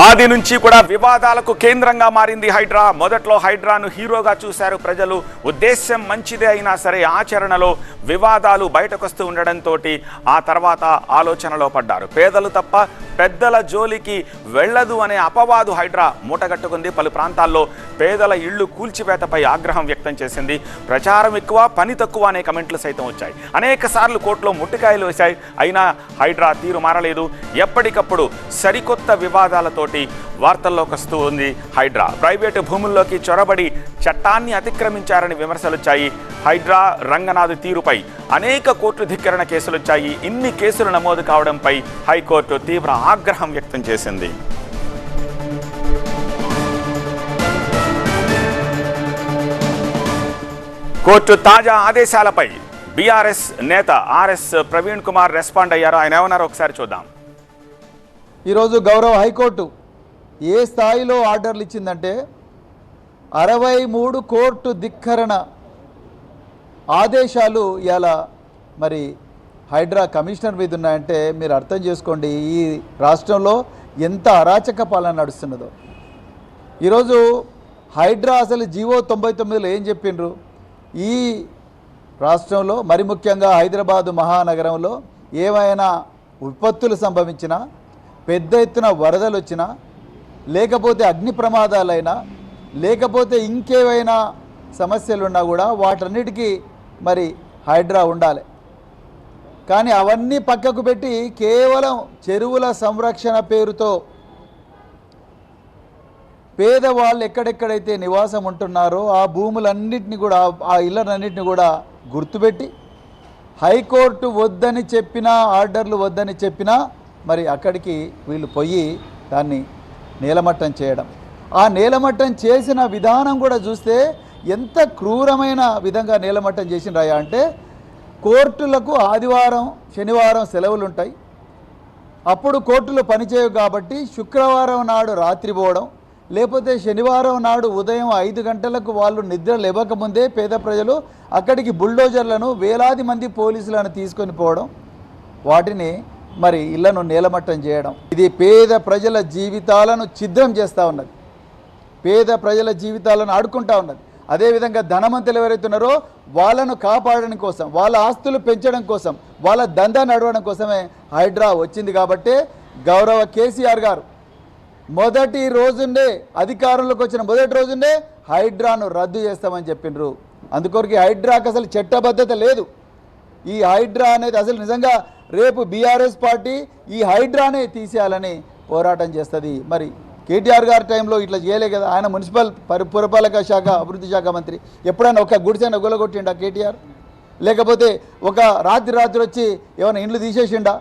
ఆది నుంచి కూడా వివాదాలకు కేంద్రంగా మారింది హైడ్రా. మొదట్లో హైడ్రాను హీరోగా చూశారు ప్రజలు. ఉద్దేశ్యం మంచిదే అయినా సరే ఆచరణలో వివాదాలు బయటకొస్తూ ఉండడంతో ఆ తర్వాత ఆలోచనలో పడ్డారు. పేదలు తప్ప పెద్దల జోలికి వెళ్ళదు అనే అపవాదు హైడ్రా మూటగట్టుకుంది. పలు ప్రాంతాల్లో పేదల ఇళ్లు కూల్చివేతపై ఆగ్రహం వ్యక్తం చేసింది. ప్రచారం ఎక్కువ, పని తక్కువ అనే కమెంట్లు సైతం వచ్చాయి. అనేక సార్లు కోర్టులో ముట్టికాయలు వేశాయి. అయినా హైడ్రా తీరు మారలేదు. ఎప్పటికప్పుడు సరికొత్త వివాదాలతోటి వార్తల్లోకి వస్తూ ఉంది హైడ్రా. ప్రైవేటు భూముల్లోకి చొరబడి చట్టాన్ని అతిక్రమించారని విమర్శలొచ్చాయి. హైడ్రా రంగనాథ్ తీరుపై అనేక కోర్టు ధిక్కరణ కేసులొచ్చాయి. ఇన్ని కేసులు నమోదు కావడంపై హైకోర్టు తీవ్ర ఆగ్రహం వ్యక్తం చేసింది. కోర్టు తాజా ఆదేశాలపై బీఆర్ఎస్ నేత ఆర్ఎస్ ప్రవీణ్ కుమార్ రెస్పాండ్ అయ్యారు. ఆయన ఏమన్నారో ఒకసారి చూద్దాం. ఈరోజు గౌరవ హైకోర్టు ఏ స్థాయిలో ఆర్డర్లు ఇచ్చిందంటే 63 కోర్టు ధిక్కరణ ఆదేశాలు ఇలా మరి హైడ్రా కమిషనర్ మీద ఉన్నాయంటే మీరు అర్థం చేసుకోండి ఈ రాష్ట్రంలో ఎంత అరాచక పాలన నడుస్తున్నదో. ఈరోజు హైడ్రా అసలు జీవో 99లో ఏం చెప్పిండ్రు, ఈ రాష్ట్రంలో మరి ముఖ్యంగా హైదరాబాదు మహానగరంలో ఏమైనా విపత్తులు సంభవించినా, పెద్ద ఎత్తున వరదలు వచ్చినా, లేకపోతే అగ్ని ప్రమాదాలైనా, లేకపోతే ఇంకేవైనా సమస్యలున్నా కూడా వాటన్నిటికీ మరి హైడ్రా ఉండాలి. కానీ అవన్నీ పక్కకు పెట్టి కేవలం చెరువుల సంరక్షణ పేరుతో పేదవాళ్ళు ఎక్కడెక్కడైతే నివాసం ఉంటున్నారో ఆ భూములన్నింటినీ కూడా, ఆ ఇళ్ళనన్నింటినీ కూడా గుర్తుపెట్టి హైకోర్టు వద్దని చెప్పినా, ఆర్డర్లు వద్దని చెప్పినా మరి అక్కడికి వీళ్ళు పోయి దాన్ని నేలమట్టం చేయడం, ఆ నేలమట్టం చేసిన విధానం కూడా చూస్తే ఎంత క్రూరమైన విధంగా నేలమట్టం చేసినరాయా అంటే కోర్టులకు ఆదివారం శనివారం సెలవులు ఉంటాయి. అప్పుడు కోర్టులు పనిచేయవు కాబట్టి శుక్రవారం నాడు రాత్రి పోవడం, లేకపోతే శనివారం నాడు ఉదయం 5 గంటలకు వాళ్ళు నిద్ర లేవకముందే పేద ప్రజలు అక్కడికి బుల్డోజర్లను వేలాది మంది పోలీసులను తీసుకొని పోవడం, వాటిని మరి ఇళ్లను నేలమట్టం చేయడం, ఇది పేద ప్రజల జీవితాలను ఛిద్రం చేస్తూ ఉన్నది, పేద ప్రజల జీవితాలను ఆడుకుంటూ ఉన్నది. అదేవిధంగా ధనవంతులు ఎవరైతే ఉన్నారో వాళ్ళను కాపాడడం కోసం, వాళ్ళ ఆస్తులు పెంచడం కోసం, వాళ్ళ దందా నడవడం కోసమే హైడ్రా వచ్చింది. కాబట్టి గౌరవ కేసీఆర్ గారు మొదటి రోజుండే అధికారంలోకి వచ్చిన మొదటి రోజుండే హైడ్రాను రద్దు చేస్తామని చెప్పిండ్రు. అందుకొరకు హైడ్రాకు అసలు చట్టబద్ధత లేదు. ఈ హైడ్రా అనేది అసలు నిజంగా రేపు బీఆర్ఎస్ పార్టీ ఈ హైడ్రానే తీసేయాలని పోరాటం చేస్తుంది. మరి కేటీఆర్ గారి టైంలో ఇట్లా చేయలే కదా, ఆయన మున్సిపల్ పురపాలక శాఖ అభివృద్ధి శాఖ మంత్రి. ఎప్పుడైనా ఒక గుడిసెన గొలగొట్టిండా కేటీఆర్? లేకపోతే ఒక రాత్రి వచ్చి ఏమైనా ఇండ్లు తీసేసిండా?